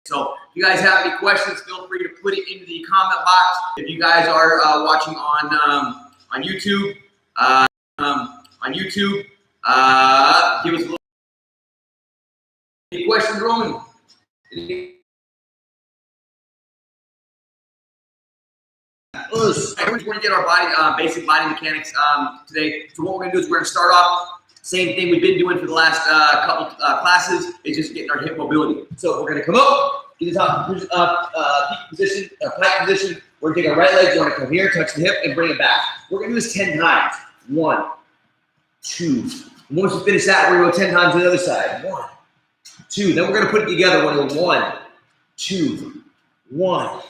So if you guys have any questions, feel free to put it into the comment box. If you guys are watching on YouTube, give us a little. Any questions, Roman? We're going to get our body, basic body mechanics today. So what we're going to do is we're going to start off same thing we've been doing for the last couple classes. Is just getting our hip mobility. So we're going to come up, get this peak position, plank position. We're going to take our right leg, we're going to come here, touch the hip, and bring it back. We're going to do this 10 times. 1, 2. And once we finish that, we're going to go 10 times to the other side. 1, 2. Then we're going to put it together. We're going to go 1, 2, 1,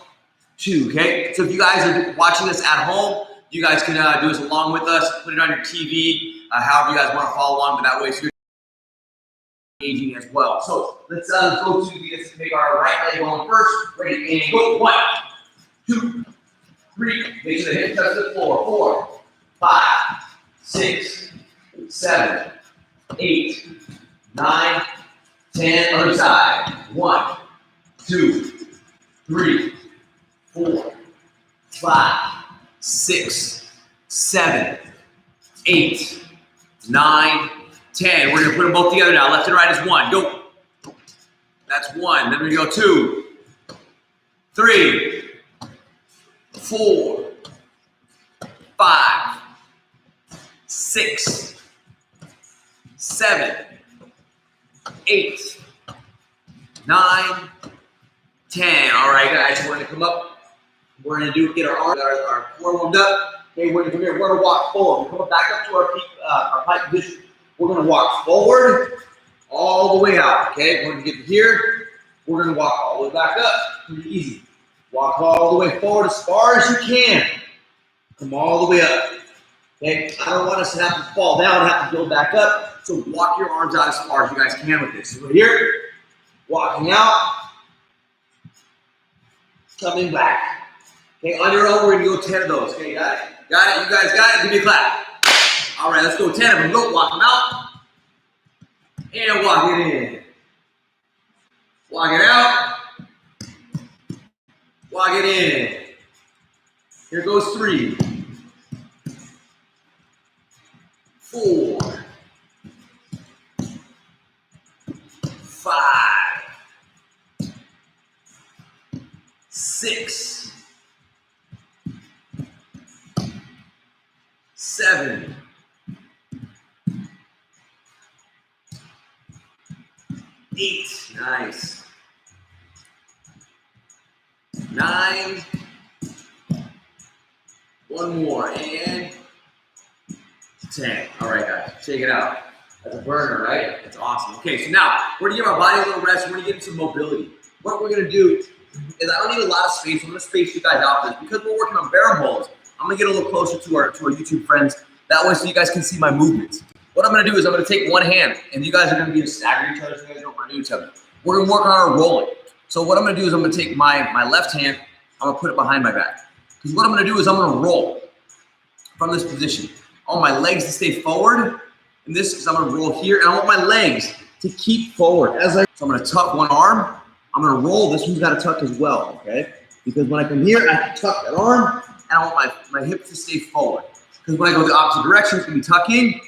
2. Okay. So if you guys are watching this at home, you guys can do this along with us. Put it on your TV, however you guys want to follow along. But that way, so you're engaging as well. So let's go to this. Make our right leg going first. Ready and go. 1, 2, 3. Make sure the hips touch the floor. 4, 5, 6, 7, 8, 9, 10. Other side. 1, 2, 3, 4, 5, 6, 7, 8, 9, 10. We're going to put them both together now. Left and right is 1. Go. That's 1. Then we go 2, 3, 4, 5, 6, 7, 8, 9, 10. All right, guys. We're going to come up. We're going to get our arms, our core warmed up. Okay, we're going to come here. We're going to walk forward. We're coming back up to our plank position. We're going to walk forward all the way out. Okay, we're going to get here. We're going to walk all the way back up. Pretty easy. Walk all the way forward as far as you can. Come all the way up. Okay, I don't want us to have to fall down, have to go back up. So walk your arms out as far as you guys can with this. So we're here, walking out, coming back. Okay, on your own, we're going to go 10 of those. Okay, got it? Got it? You guys got it? Give me a clap. All right, let's go 10 of them. Go, walk them out. And walk it in. Walk it out. Walk it in. Here goes 3, 4, 5, 6, 7, 8, nice, 9, 1 more, and 10. All right, guys, check it out. That's a burner, right? That's awesome. Okay, so now we're gonna give our body a little rest. We're gonna get into mobility. What we're gonna do is I don't need a lot of space. I'm gonna space you guys out for this because we're working on Berimbolos. I'm gonna get a little closer to our YouTube friends. That way, so you guys can see my movements. What I'm gonna do is I'm gonna take one hand, and you guys are gonna be staggering each other so you guys don't run into each other. We're gonna work on our rolling. So what I'm gonna do is I'm gonna take my left hand, I'm gonna put it behind my back. Because what I'm gonna do is I'm gonna roll from this position. I want my legs to stay forward, and this is I'm gonna roll here, and I want my legs to keep forward. So I'm gonna tuck one arm, I'm gonna roll, this one's gotta tuck as well, okay? Because when I come here, I have to tuck that arm, and I want my hips to stay forward. Because when I go the opposite direction, it's gonna be tucking,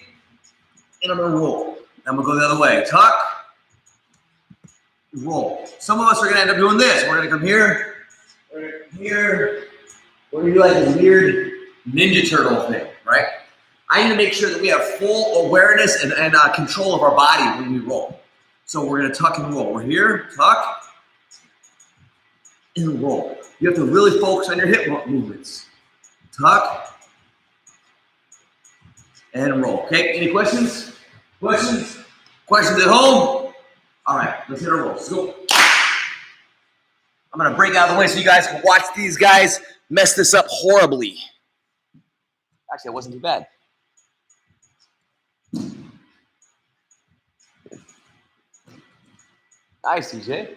and I'm gonna roll. I'm gonna go the other way. Tuck, roll. Some of us are gonna end up doing this. We're gonna come here, we're gonna come here. We're gonna do like this weird Ninja Turtle thing, right? I need to make sure that we have full awareness and control of our body when we roll. So we're gonna tuck and roll. We're here, tuck, and roll. You have to really focus on your hip movements. Tuck, and roll. Okay, any questions? Questions? Questions at home? All right, let's hit our rolls. Let's go. I'm gonna break out of the way so you guys can watch these guys mess this up horribly. Actually, it wasn't too bad. Nice, TJ.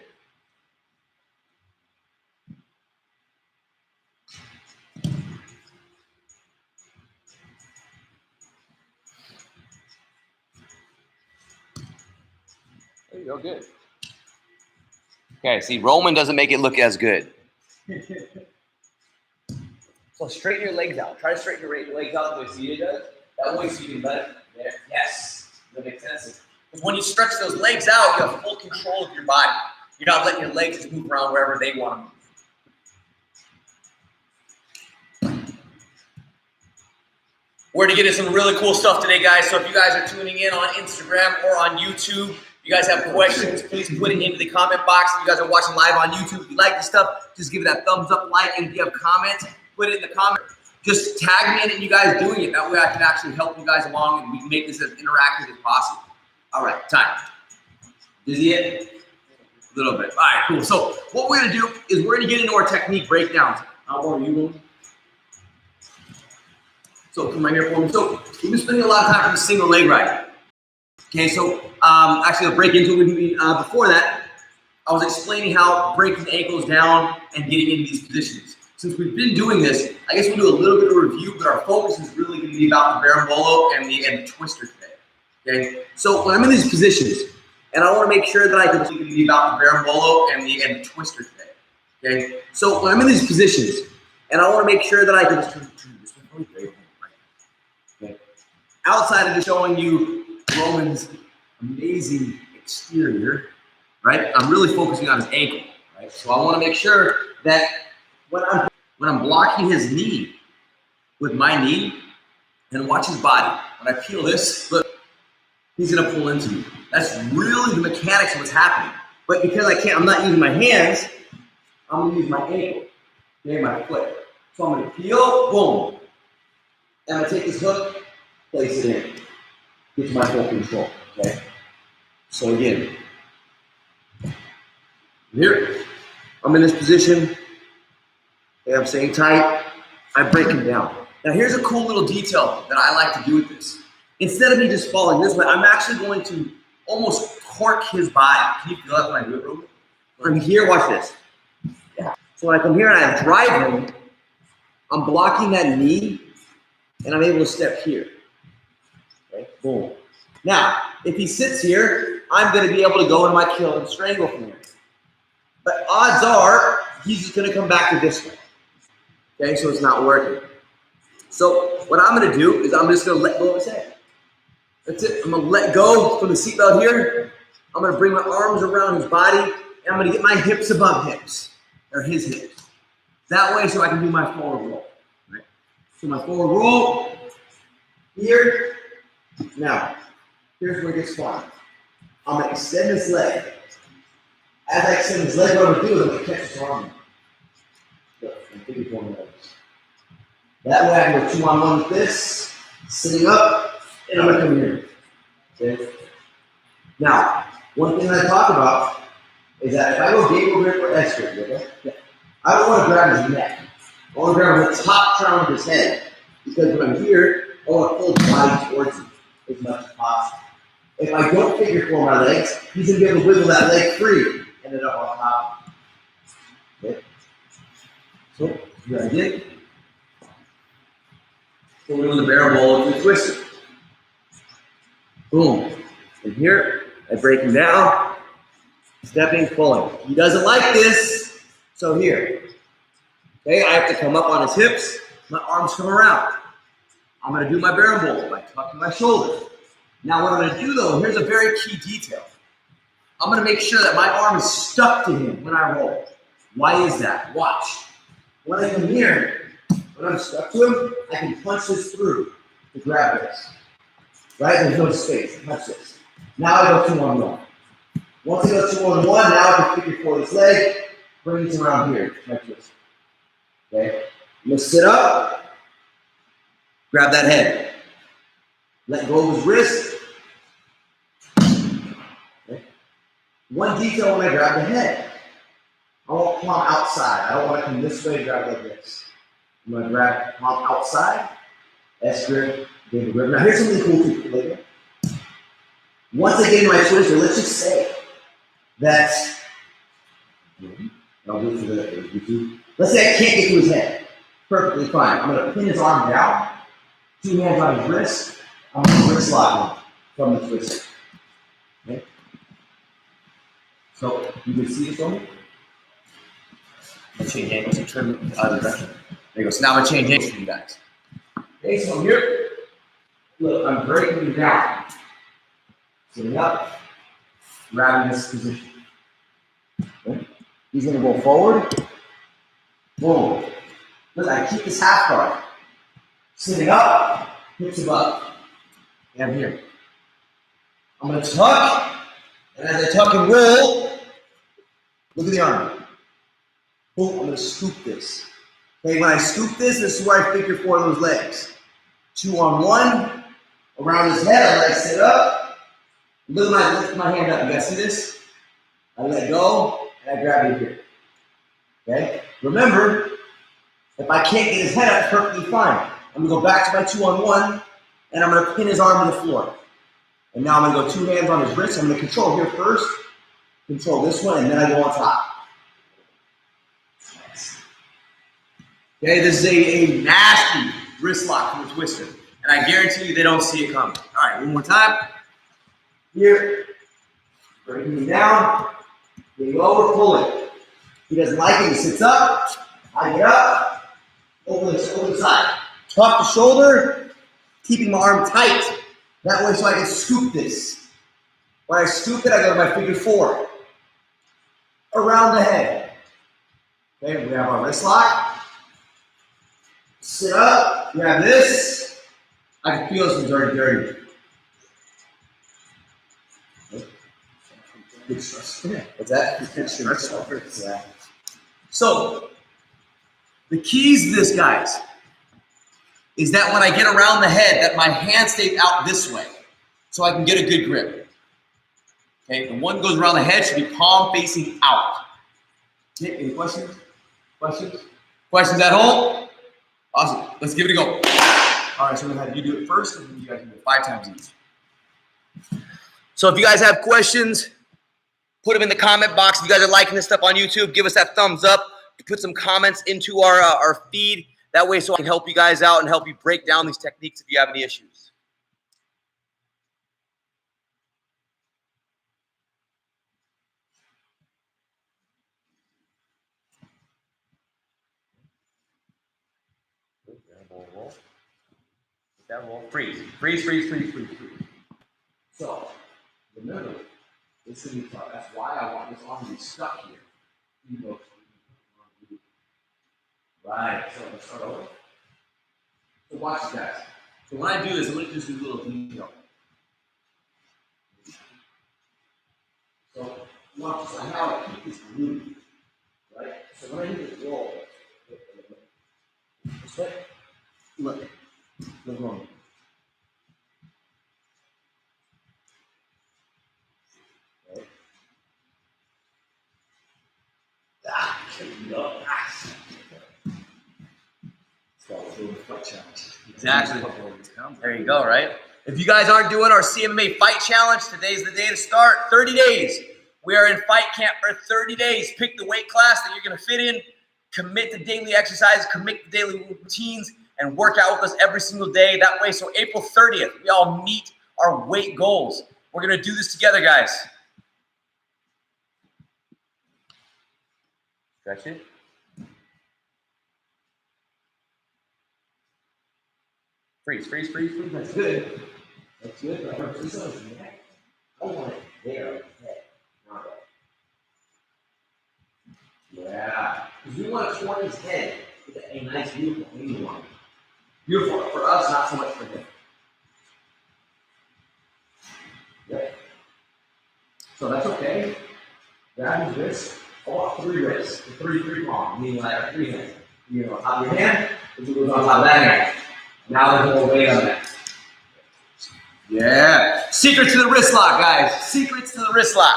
There you go, good. Okay, see, Roman doesn't make it look as good. So straighten your legs out. Try to straighten your legs out the way Celia does. That way so you can let it there. Yes. That makes sense. Because when you stretch those legs out, you have full control of your body. You're not letting your legs just move around wherever they want to move. We're going to get into some really cool stuff today, guys. So if you guys are tuning in on Instagram or on YouTube, you guys have questions, please put it into the comment box. If you guys are watching live on YouTube, if you like this stuff, just give it that thumbs up, like, and if you have comments, put it in the comments. Just tag me in and you guys doing it. That way I can actually help you guys along and we can make this as interactive as possible. All right, time. Dizzy it? A little bit. All right, cool. So what we're going to do is we're going to get into our technique breakdowns. How are you going? So come right here for me. So we've been spending a lot of time on the single leg ride. Okay, so actually I'll break into it. Before that, I was explaining how breaking the ankles down and getting into these positions. Since we've been doing this, I guess we'll do a little bit of review, but our focus is really going to be about the Berimbolo and the twister today. Okay, so when I'm in these positions, and I want to make sure that I can really be about the Berimbolo and the twister today. Okay, so when I'm in these positions, and I want to make sure that I can just outside of just showing you Roman's amazing exterior, right? I'm really focusing on his ankle, right? So I want to make sure that when I'm blocking his knee with my knee, and watch his body. When I peel this, look, he's gonna pull into me. That's really the mechanics of what's happening. But because I'm not using my hands, I'm gonna use my ankle, okay, my foot. So I'm gonna peel, boom. And I'm gonna take this hook, place it in. Get to my full control, okay? So again, here, I'm in this position, okay, I'm staying tight, I break him down. Now here's a cool little detail that I like to do with this. Instead of me just falling this way, I'm actually going to almost cork his body. Can you feel that when I do it, Ruben? When I'm here, watch this. Yeah. So when I come here and I drive him, I'm blocking that knee, and I'm able to step here. Okay, boom. Now, if he sits here, I'm going to be able to go in my kill and strangle from here. But odds are, he's just going to come back to this way. Okay, so it's not working. So what I'm going to do is I'm just going to let go of his head. That's it. I'm going to let go from the seatbelt here. I'm going to bring my arms around his body, and I'm going to get my hips above hips, or his hips. That way, so I can do my forward roll. Right? So my forward roll here. Now, here's where it gets fun. I'm going to extend this leg. As I extend this leg, what I'm going to do is I'm going to catch his arm. That way I can go 2-on-1 with this, sitting up, and I'm going to come here. Okay? Now, one thing I talk about is that if I go gable grip or S grip, okay? I don't want to grab his neck. I want to grab the top crown of his head. Because when I'm here, I want to pull his body towards him as much as possible. If I don't figure four my legs, he's going to be able to wiggle that leg free and end up on top. Okay? So, here I did. So we're doing the Berimbolo to twist it. Boom. And here, I break him down, stepping, pulling. He doesn't like this, so here. Okay, I have to come up on his hips, my arms come around. I'm going to do my Berimbolo by tucking my shoulders. Now what I'm going to do though, here's a very key detail. I'm going to make sure that my arm is stuck to him when I roll. Why is that? Watch. When I come here, when I'm stuck to him, I can punch this through to grab this. Right? There's no space. Touch this. Now I go 2-on-1. Once I go 2-on-1, now I can figure for this leg, bring it around here. Like this. Okay? I'm going to sit up, grab that head. Let go of his wrist. Okay? One detail when I grab the head. I want palm outside. I don't want to come this way and grab like this. I'm going to grab palm outside, S grip, big grip. Now here's something cool too. Later. Once I get in my twister, let's just say that, I'll do it for the YouTube. Let's say I can't get to his head. Perfectly fine. I'm going to pin his arm down, 2 hands on his wrist. I'm going to wrist lock him from the twister. Okay? So you can see this on me? I'm gonna change angles and trim the other direction. There you go. So now I'm gonna change angles for you guys. Okay, so here, look, I'm breaking you down. Sitting up, grabbing this position. Okay. He's gonna go forward. Boom. Look, I keep this half guard. Sitting up, hips above. And I'm here. I'm gonna tuck, and as I tuck and roll, look at the arm. Boom, I'm gonna scoop this. Okay, when I scoop this, this is where I figure four of those legs. 2 on 1, around his head, I let it sit up. Look at I lift my hand up. You guys see this? I let go, and I grab it here. Okay? Remember, if I can't get his head up, perfectly fine. I'm gonna go back to my 2 on 1, and I'm gonna pin his arm to the floor. And now I'm gonna go 2 hands on his wrist. I'm gonna control here first, control this one, and then I go on top. Okay, this is a nasty wrist lock from the twister. And I guarantee you they don't see it coming. All right, one more time. Here, breaking him down. Here you go, we're pulling. He doesn't like it, he sits up. I get up, over the side. Tuck the shoulder, keeping my arm tight. That way so I can scoop this. When I scoop it, I go to my figure 4. Around the head. Okay, we have our wrist lock. Sit up, grab this. I can feel some dirty. Good stress. What's that? Good stress. Yeah. So, the keys to this, guys, is that when I get around the head, that my hand stays out this way, so I can get a good grip. Okay, the one goes around the head should be palm facing out. Okay, any questions? Questions at home? Awesome. Let's give it a go. All right, so we're gonna have you do it first, and then you guys can do it 5 times each. So if you guys have questions, put them in the comment box. If you guys are liking this stuff on YouTube, give us that thumbs up. Put some comments into our feed. That way so I can help you guys out and help you break down these techniques if you have any issues. Roll. That roll. Freeze. So, remember, this is tough. That's why I want this arm to be stuck here. Right. So let's start over. So watch this, guys. So when I do this, I'm going to just do a little detail. So watch this. How I keep this glued. Right? So when I do this roll, this way. Look wrong. Okay. There you go. Exactly. There you go, right? If you guys aren't doing our CMMA fight challenge, today's the day to start. 30 days. We are in fight camp for 30 days. Pick the weight class that you're going to fit in. Commit to daily exercise. Commit to daily routines. And work out with us every single day. That way, so April 30th, we all meet our weight goals. We're going to do this together, guys. Stretch it. Freeze. That's good. That's good. I want it there. Yeah. Because we want to toward his head with a nice, beautiful angle on it. Beautiful for us, not so much for him. Yeah. So that's okay. Grab his wrist. I want 3 wrists. 3 palm. Meaning like 3 hands. You know, on top of your hand, which goes on top of that hand. Now there's more weight on that. Yeah. Secret to the wrist lock, guys. Secrets to the wrist lock.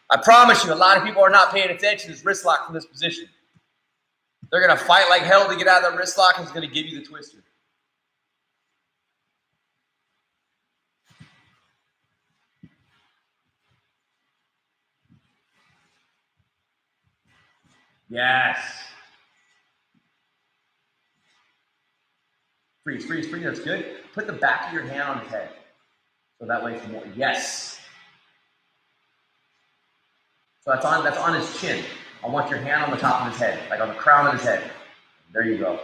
I promise you, a lot of people are not paying attention to this wrist lock from this position. They're going to fight like hell to get out of that wrist lock, and it's going to give you the twister. Yes. Freeze. That's good. Put the back of your hand on his head. So that way it's more. Yes. So that's on his chin. I want your hand on the top of his head, like on the crown of his head. There you go.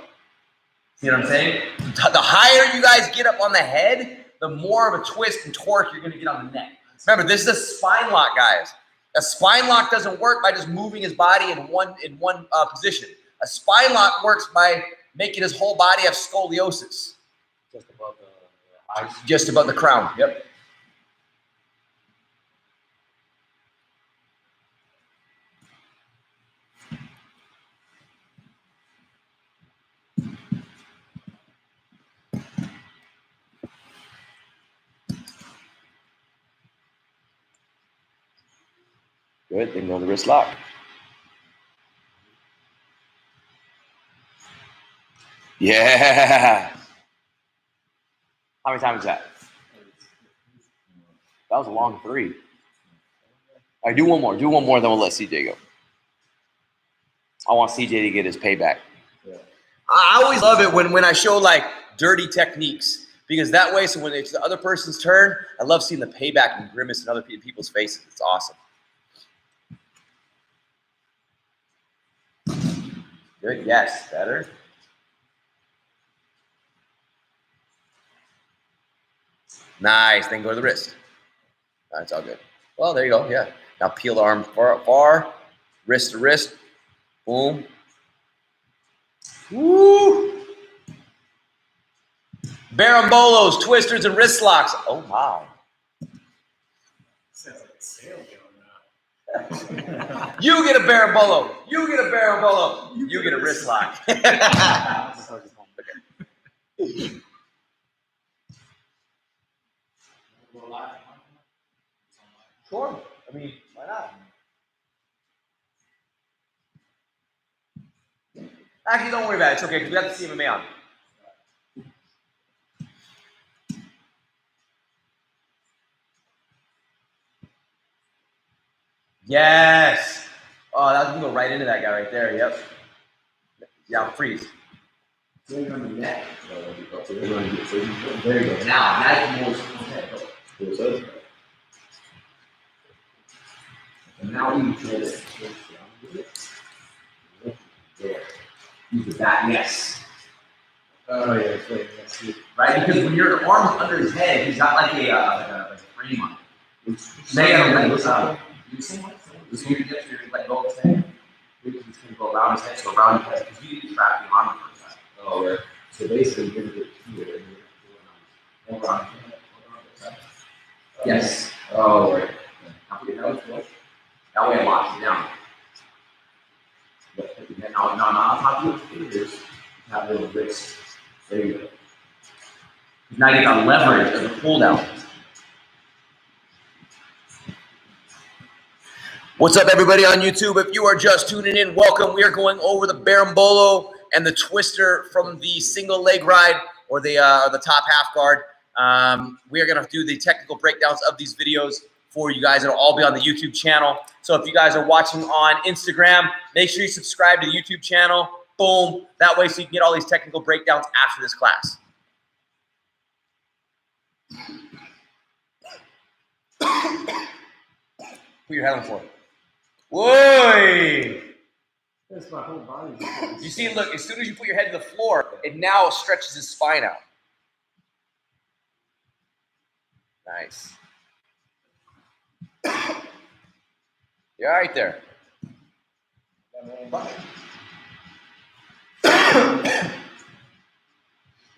See what I'm saying? The higher you guys get up on the head, the more of a twist and torque you're going to get on the neck. Remember, this is a spine lock, guys. A spine lock doesn't work by just moving his body in one position. A spine lock works by making his whole body have scoliosis. Just above the eyes. Just above the crown. Yep. Good. They know the wrist lock. Yeah. How many times is that? That was a long 3. All right, do one more. Do one more, then we'll let CJ go. I want CJ to get his payback. Yeah. I always love it when I show like dirty techniques, because that way, so when it's the other person's turn, I love seeing the payback and grimace in other people's faces. It's awesome. Good. Yes. Better. Nice. Then go to the wrist. That's all good. Well, there you go. Yeah. Now peel the arm far, wrist to wrist. Boom. Woo. Berimbolos, twisters, and wrist locks. Oh, my. Sounds like a sale You get a Berimbolo. You get a Berimbolo. You get a wrist lock. Sure. I mean, why not? Actually, don't worry about it. It's okay, because we got the CMMA on. Yes. Oh, that can go right into that guy right there. Yep. Yeah, freeze. There you go. Now you can move his head. And now you control it. There. Use the back. Yes. Oh, yeah. Right? Because when your arm's under his head, he's got like a frame on it. They got a leg. This one you get to let go of his head. He's going to go around his head, so around his head, because you need to trap the arm for that. Oh, right. So basically, you're going to get here and Around his head. Yes. Oh, right. Now put your nose close. That way it locks you down. Now, on top of your fingers, you have a little wrist. There you go. Now you got leverage as a pull down. What's up, everybody on YouTube? If you are just tuning in, welcome. We are going over the Berimbolo and the twister from the single leg ride or the top half guard. We are going to do the technical breakdowns of these videos for you guys. It'll all be on the YouTube channel. So if you guys are watching on Instagram, make sure you subscribe to the YouTube channel. Boom. That way so you can get all these technical breakdowns after this class. Put your head on the floor. Whoa! That's my whole body. You see, look, as soon as you put your head to the floor, it now stretches his spine out. Nice. You're all right there.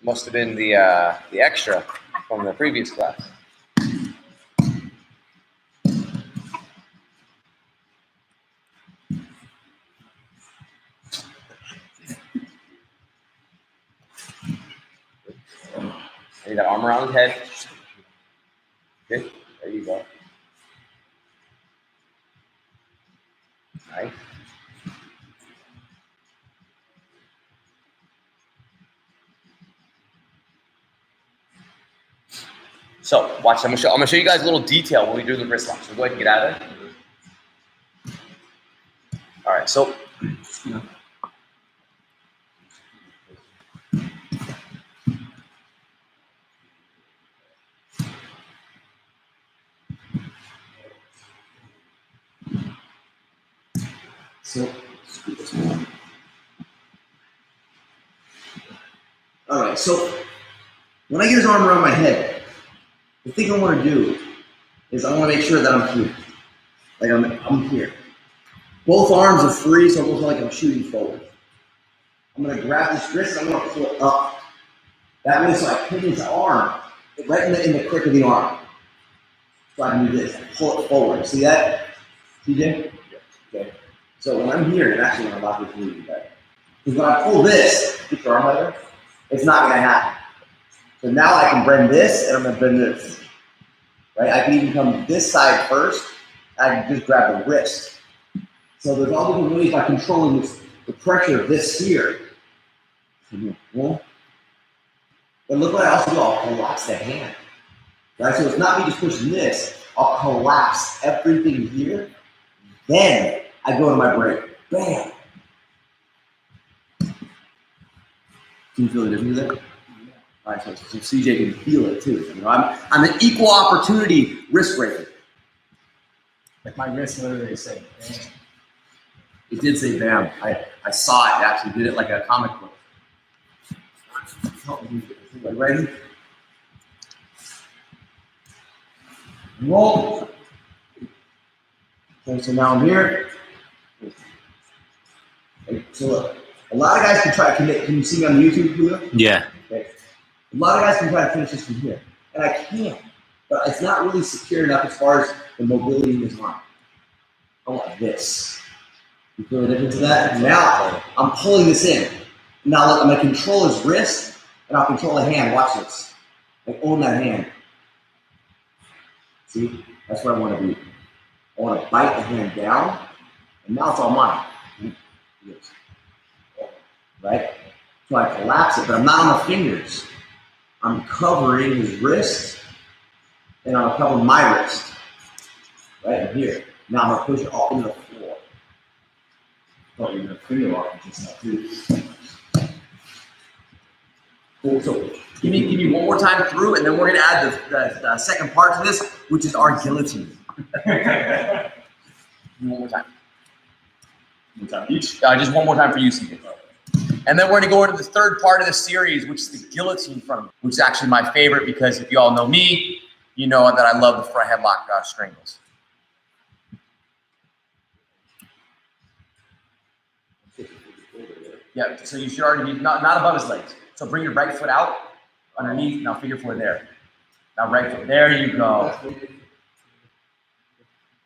Must have been the extra from the previous class. Need that arm around his head. Good. There you go. Nice. So watch. I'm gonna show you guys a little detail when we do the wrist lock. So go ahead and get out of it. All right. So. So, all right, so when I get his arm around my head, the thing I want to do is I want to make sure that I'm here. Like I'm here. Both arms are free, so it looks like I'm shooting forward. I'm going to grab this wrist and I'm going to pull it up. That way, so I pin his arm right in the crick of the arm. So I can do this, pull it forward. See that, TJ? Okay. So when I'm here, it's actually going to lock it through better. Because when I pull this, keep your arm better, it's not going to happen. So now I can bend this, and I'm going to bend this. Right? I can even come this side first. I can just grab the wrist. So there's all different ways by controlling the pressure of this here. But look what I also do. I'll collapse the hand. Right? So it's not me just pushing this. I'll collapse everything here. Then I go to my break. Bam. Can you feel the difference there? All right, so CJ can feel it too. You know, I'm an equal opportunity wrist breaker. Like my wrist literally said, bam. It did say bam. I saw it. It actually did it like a comic book. Ready? Roll. Okay, so now I'm here. Okay, so look, a lot of guys can try to commit. Can you see me on YouTube, Julio? Yeah. Okay. A lot of guys can try to finish this from here, and I can't. But it's not really secure enough as far as the mobility in his arm. I want this. You feel the difference of that? Now I'm pulling this in. Now look, I'm gonna control his wrist, and I'll control the hand. Watch this. I own that hand. See, that's where I want to be. I want to bite the hand down, and now it's all mine. Right? So I collapse it, but I'm not on my fingers. I'm covering his wrist, and I'm covering my wrist. Right in here. Now I'm going to push it all into the floor. Oh, you're going to finger lock just now too. Cool. So give me one more time through, and then we're going to add the second part to this, which is our guillotine. One more time. One time each? Just one more time for you, CJ. And then we're going to go into the third part of the series, which is the guillotine front, which is actually my favorite because if you all know me, you know that I love the front headlock strangles. Yeah, so you should already be not above his legs. So bring your right foot out underneath. Now figure four there. Now right foot. There you go.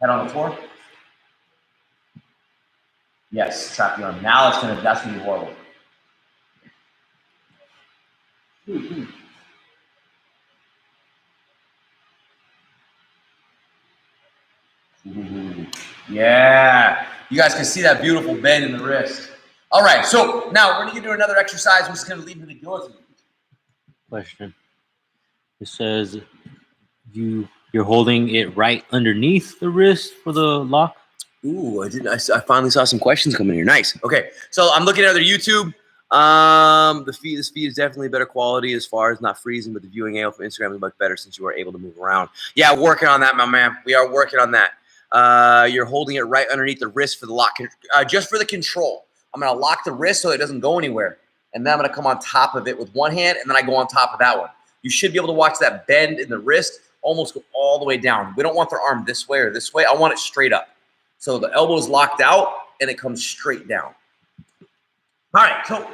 Head on the floor. Yes, trap the arm. Now that's gonna be horrible. Ooh. Yeah, you guys can see that beautiful bend in the wrist. All right, so now we're gonna do another exercise, which is gonna lead to the guillotine. Question. It says you're holding it right underneath the wrist for the lock. Ooh, I finally saw some questions coming here. Nice. Okay, so I'm looking at other YouTube. This feed is definitely better quality as far as not freezing, but the viewing angle from Instagram is much better since you are able to move around. Yeah, working on that, my man. We are working on that. You're holding it right underneath the wrist for the lock, just for the control. I'm gonna lock the wrist so it doesn't go anywhere, and then I'm gonna come on top of it with one hand, and then I go on top of that one. You should be able to watch that bend in the wrist almost go all the way down. We don't want their arm this way or this way. I want it straight up. So the elbow is locked out, and it comes straight down. All right, so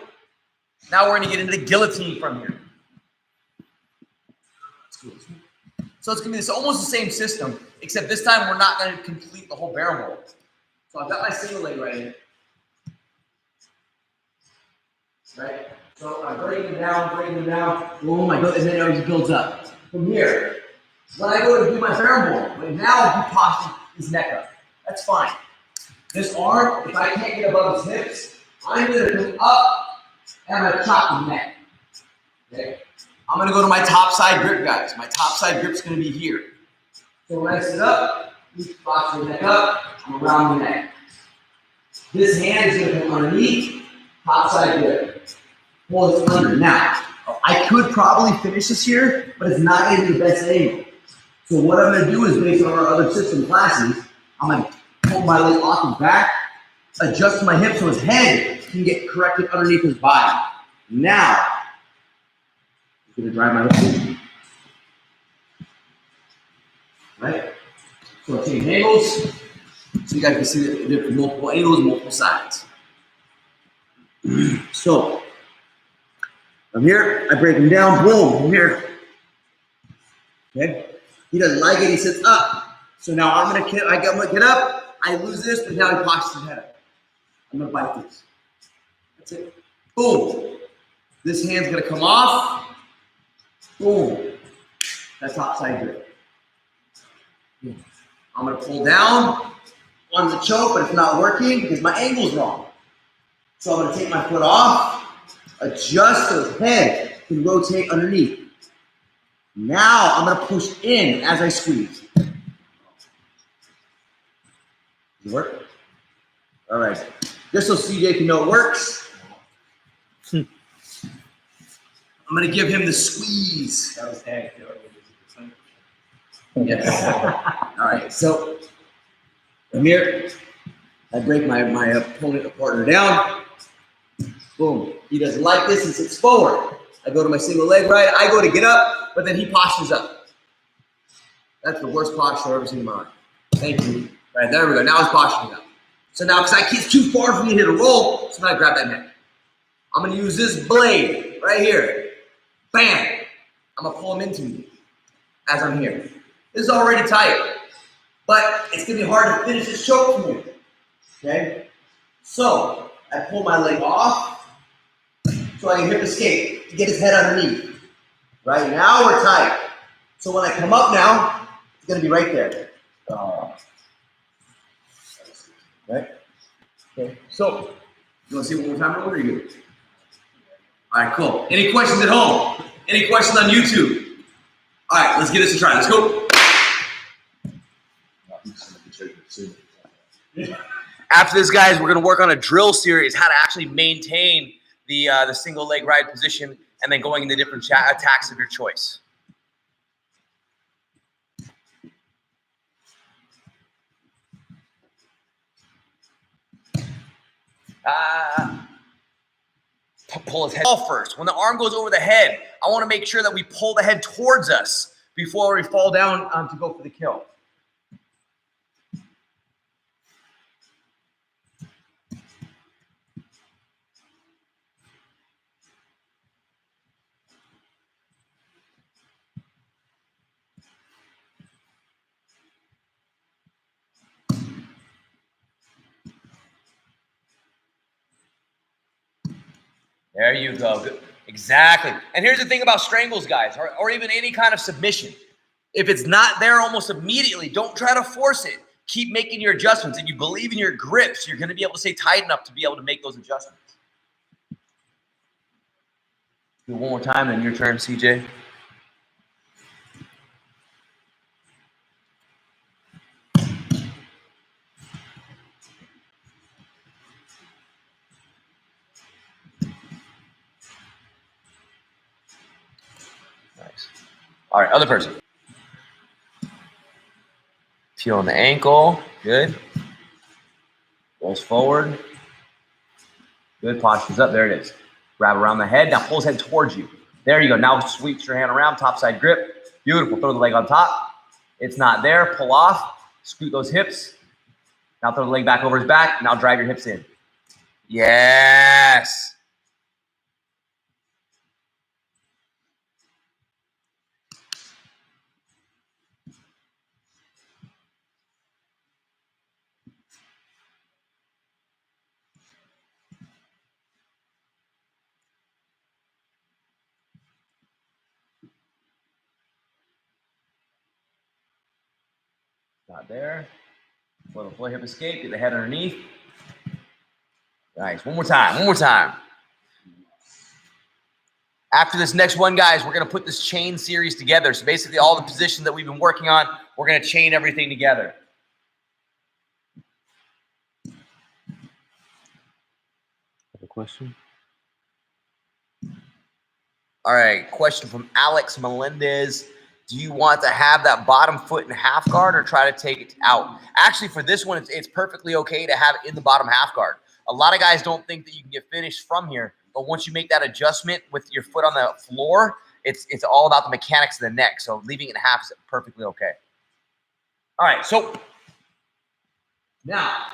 now we're going to get into the guillotine from here. So it's going to be almost the same system, except this time we're not going to complete the whole berimbolo. So I've got my single leg right here. Right? So I'm breaking it down. Oh my goodness, and then it always builds up. From here, when I go to do my berimbolo, right now he posture his neck up. That's fine. This arm, if I can't get above his hips, I'm going to come up and I'm going to chop his neck. Okay? I'm going to go to my top side grip, guys. My top side grip is going to be here. So when I sit up, you posture the neck up, I'm around the neck. This hand is going to come underneath, top side grip. Pull this under. Now, I could probably finish this here, but it's not going to be the best angle. So what I'm going to do is, based on our other system classes, I'm going to pull my leg off and back, adjust my hip so his head can get corrected underneath his body. Now, I'm gonna drive my hip in. Right? So I change angles, so you guys can see the different multiple angles, multiple sides. So, I'm here, I break him down, boom, I'm here. Okay? He doesn't like it, he sits up. So now I'm gonna get up, I lose this, but now he postures his head up. I'm gonna bite this. That's it. Boom. This hand's gonna come off. Boom. That's topside grip. I'm gonna pull down on the choke, but it's not working because my angle's wrong. So I'm gonna take my foot off, adjust so his head can rotate underneath. Now I'm gonna push in as I squeeze. Does it work? All right. Just so CJ can know it works, I'm gonna give him the squeeze. That was heck. Yes. All right. So I'm here. I break my opponent or partner down. Boom. He doesn't like this. He sits forward. I go to my single leg right. I go to get up, but then he postures up. That's the worst posture I've ever seen in my life. Thank you. Right, there we go. Now he's posturing up. So now, because it's too far for me to hit a roll, so now I grab that neck. I'm going to use this blade right here. Bam. I'm going to pull him into me as I'm here. This is already tight, but it's going to be hard to finish this choke for me. Okay? So I pull my leg off so I can hip escape to get his head underneath. Right now we're tight. So when I come up now, it's going to be right there. Right? Okay. So you want to see it one more time, or are you good? All right, cool. Any questions at home? Any questions on YouTube? All right, let's give this a try. Let's go. After this, guys, we're going to work on a drill series, how to actually maintain the single leg ride position and then going into different attacks of your choice. Pull his head off first. When the arm goes over the head, I want to make sure that we pull the head towards us before we fall down to go for the kill. There you go. Good. Exactly. And here's the thing about strangles, guys, or even any kind of submission. If it's not there almost immediately, don't try to force it. Keep making your adjustments. If you believe in your grips, you're going to be able to stay tight enough to be able to make those adjustments. Do it one more time, then your turn, CJ. Nice. All right, other person. Heel on the ankle. Good. Rolls forward. Good. Postures up. There it is. Grab around the head. Now pull his head towards you. There you go. Now sweeps your hand around. Top side grip. Beautiful. Throw the leg on top. It's not there. Pull off. Scoot those hips. Now throw the leg back over his back. Now drive your hips in. Yes. Not there. For the full hip escape, get the head underneath. Nice. One more time. One more time. After this next one, guys, we're going to put this chain series together. So basically all the positions that we've been working on, we're going to chain everything together. Have a question? All right. Question from Alex Melendez. Do you want to have that bottom foot in half guard or try to take it out? Actually, for this one, it's perfectly okay to have it in the bottom half guard. A lot of guys don't think that you can get finished from here, but once you make that adjustment with your foot on the floor, it's all about the mechanics of the neck. So leaving it in half is perfectly okay. All right, so now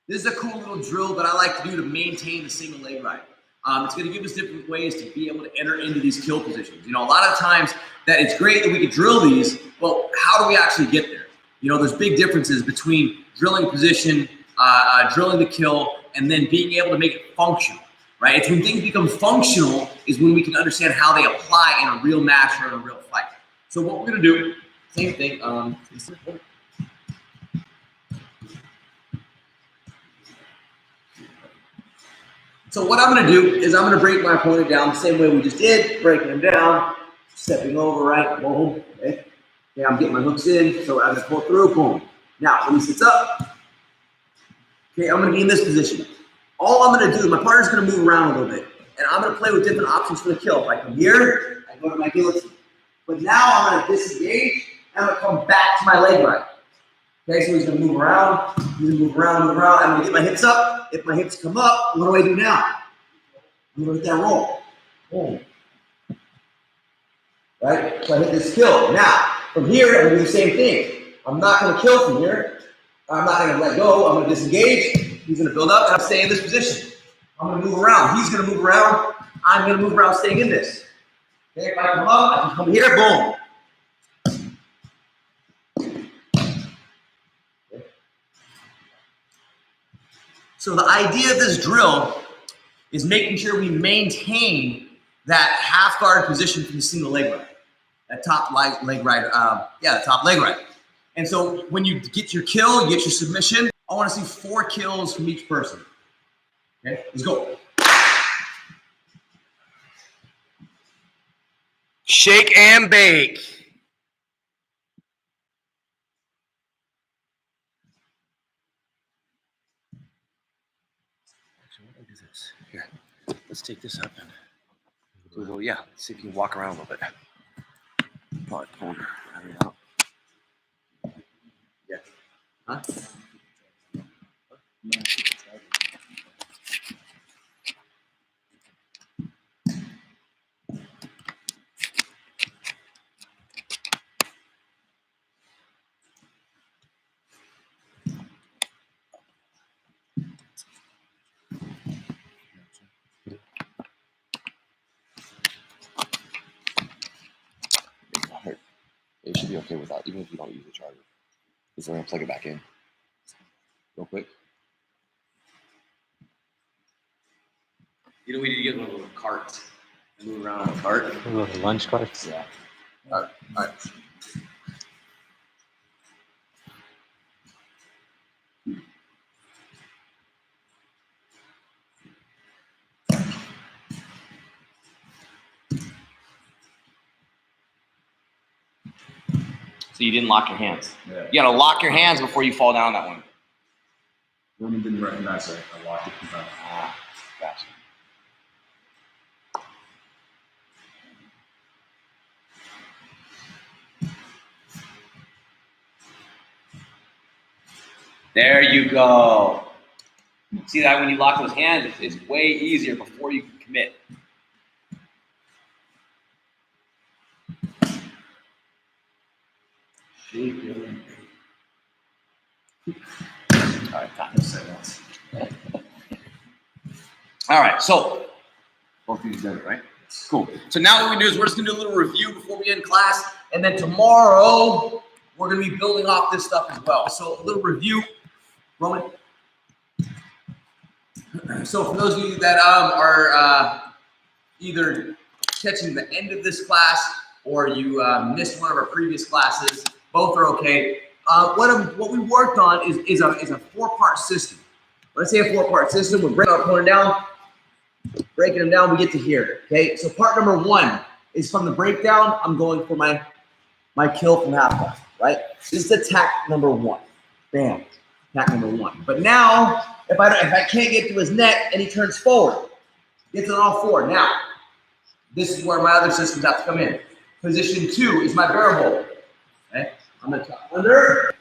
this is a cool little drill that I like to do to maintain the single leg ride. It's going to give us different ways to be able to enter into these kill positions. You know, a lot of times that it's great that we can drill these, but how do we actually get there? You know, there's big differences between drilling position, drilling the kill, and then being able to make it functional, right? It's when things become functional is when we can understand how they apply in a real match or in a real fight. So what we're going to do, same thing. So what I'm going to do is I'm going to break my opponent down the same way we just did, breaking him down, stepping over, right, boom, okay. Okay, I'm getting my hooks in, so as I pull through, boom. Now, when he sits up, okay, I'm going to be in this position. All I'm going to do, my partner's going to move around a little bit, and I'm going to play with different options for the kill. If I come here, I go to my guillotine. But now I'm going to disengage, and I'm going to come back to my leg ride. Okay, so he's going to move around, he's going to move around, move around. I'm going to get my hips up. If my hips come up, what do I do now? I'm going to hit that roll. Boom. Right? So I hit this kill. Now, from here, I'm going to do the same thing. I'm not going to kill from here. I'm not going to let go. I'm going to disengage. He's going to build up, and I'm staying in this position. I'm going to move around. He's going to move around. I'm going to move around, staying in this. Okay, if I come up, I can come here, boom. So the idea of this drill is making sure we maintain that half guard position from the single leg ride, that top leg ride, the top leg ride. And so when you get your kill, you get your submission, I want to see 4 kills from each person. Okay, let's go. Shake and bake. Here, let's take this up and we'll go, yeah, let's see if you can walk around a little bit. Probably pulling her out. Yeah. Huh? It should be okay without, even if you don't use the charger. Because we're going to plug it back in real quick. You know, we need to get one of those carts and move around on a cart. One of those lunch carts? Yeah. All right. All right. So you didn't lock your hands. Yeah. You gotta lock your hands before you fall down that one. Roman didn't recognize it. I locked it. Ah, gotcha. There you go. See that when you lock those hands, it's way easier before you can commit. All right, all right, so both of you done it, right? Cool. So now what we're gonna do is we're just gonna do a little review before we end class, and then tomorrow we're gonna be building off this stuff as well. So a little review, Roman. So for those of you that are either catching the end of this class or you missed one of our previous classes, both are okay. What we worked on is a 4-part system. When I say a 4-part system, we're breaking our opponent down, breaking them down, we get to here. Okay, so part number 1 is from the breakdown. I'm going for my kill from half guard, right? This is attack number 1. Bam, attack number 1. But now, if I can't get to his neck and he turns forward, gets on all 4. Now, this is where my other systems have to come in. Position 2 is my berimbolo. Okay, I'm gonna tuck under,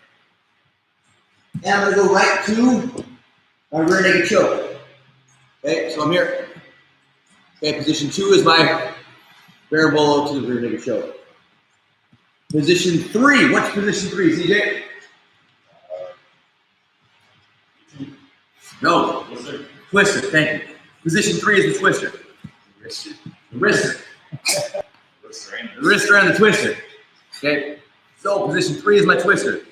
and I'm gonna go right to my rear naked choke. Okay, so I'm here. Okay, position 2 is my berimbolo to the rear naked choke. Position 3, what's position 3, CJ? No, twister, thank you. Position 3 is the twister. The wrister. The wrister and the twister. Okay, so position 3 is my twister.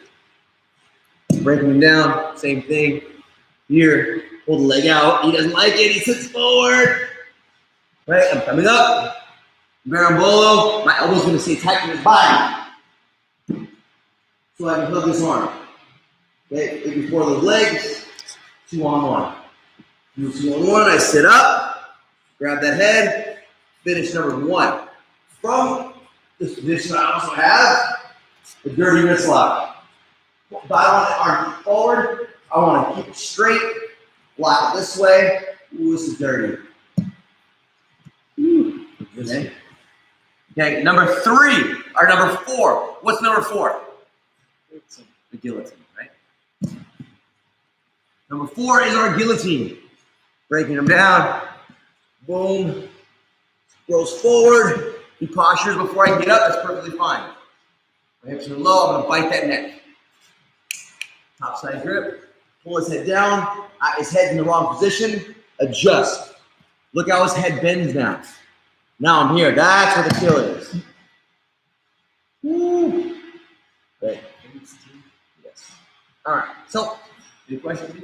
Breaking him down, same thing. Here, pull the leg out. He doesn't like it, he sits forward. Right, I'm coming up. Berimbolo, my elbow's gonna stay tight in his body. So I can hug this arm. Okay, before those legs, 2-on-1. Do 2-on-1, I sit up, grab that head, finish number 1. From this position, I also have the dirty wrist lock. But I want the arm forward, I want to keep it straight, lock it this way. Ooh, this is dirty. Okay. Okay, number 3, or number 4. What's number 4? The guillotine, right? Number 4 is our guillotine. Breaking them down. Boom. Rolls forward. He postures before I get up. That's perfectly fine. My hips are low. I'm going to bite that neck. Top side grip. Pull his head down. His head's in the wrong position. Adjust. Look how his head bends now. Now I'm here. That's where the kill is. Woo. Great. Yes. All right. So, any questions?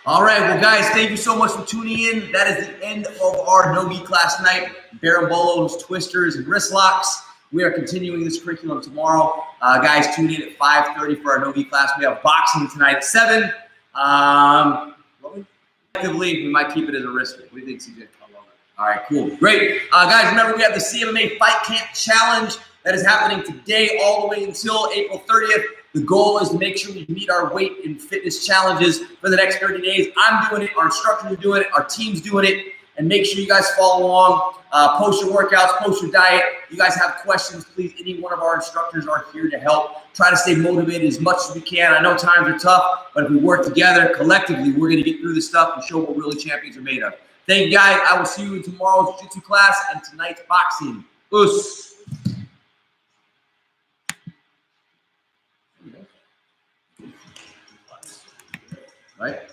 All right. Well, guys, thank you so much for tuning in. That is the end of our Nogi class tonight. Berimbolos, twisters, and wrist locks. We are continuing this curriculum tomorrow. Guys, tune in at 5:30 for our Nogi class. We have boxing tonight at 7. Effectively, we might keep it as a wrist. What do you think, CJ? All right, cool. Great. Guys, remember we have the CMMA Fight Camp Challenge that is happening today all the way until April 30th. The goal is to make sure we meet our weight and fitness challenges for the next 30 days. I'm doing it. Our instructors are doing it. Our team's doing it. And make sure you guys follow along. Post your workouts, post your diet. You guys have questions, please. Any one of our instructors are here to help. Try to stay motivated as much as we can. I know times are tough, but if we work together collectively, we're going to get through this stuff and show what really champions are made of. Thank you, guys. I will see you in tomorrow's jiu-jitsu class and tonight's boxing. Us. Right?